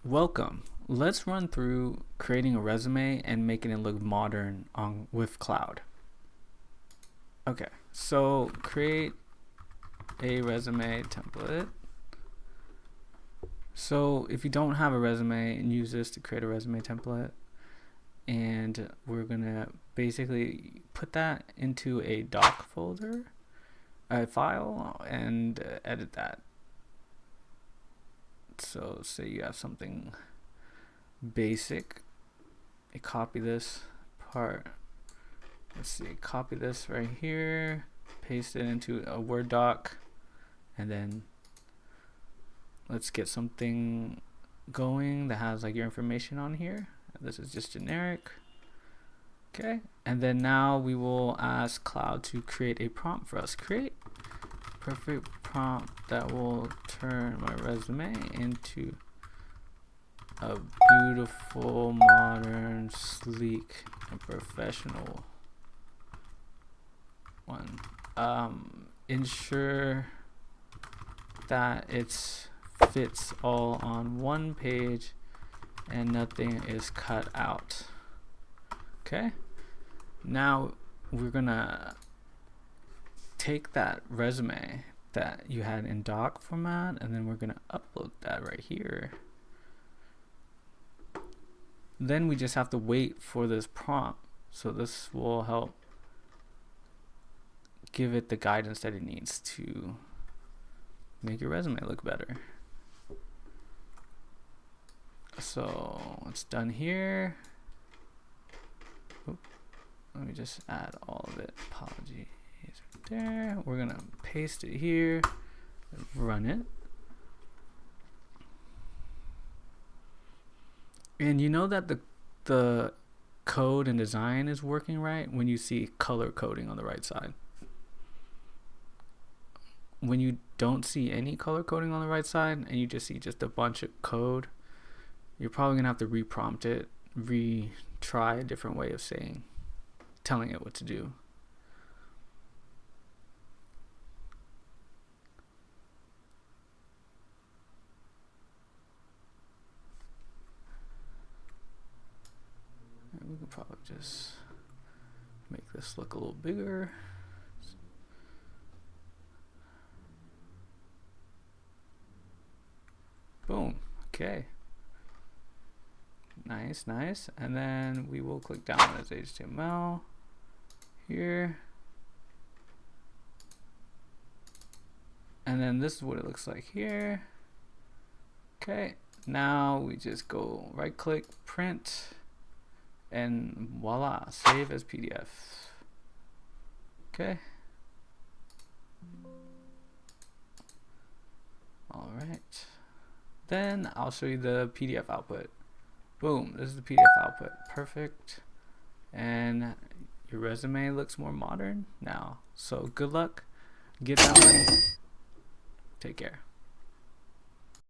Welcome. Let's run through creating a resume and making it look modern with Cloud. Okay, so create a resume template. So if you don't have a resume, use this to create a resume template, and we're gonna basically put that into a doc folder, a file, and edit that. So say you have something basic, you copy this part, let's see, copy this right here, paste it into a Word doc, and then let's get something going that has like your information on here. This is just generic. Okay, and then now we will ask Cloud to create a prompt for us. Create perfect prompt that will turn my resume into a beautiful, modern, sleek, and professional one. Ensure that it fits all on one page and nothing is cut out. Okay, now we're gonna take that resume that you had in doc format, and then we're gonna upload that right here. Then we just have to wait for this prompt, so this will help give it the guidance that it needs to make your resume look better. So it's done here. Oop. Let me just add all of it. Apologies right there. We're gonna paste it here, run it. And you know that the code and design is working right when you see color coding on the right side. When you don't see any color coding on the right side and you just see just a bunch of code, you're probably gonna have to reprompt it, retry a different way of telling it what to do. We can probably just make this look a little bigger. Boom. Okay. Nice. And then we will click down as HTML here. And then this is what it looks like here. Okay. Now we just go right click, print, and voila, save as PDF. Okay. All right. Then I'll show you the PDF output. Boom, this is the PDF output. Perfect. And your resume looks more modern now. So good luck. Get that money. Take care.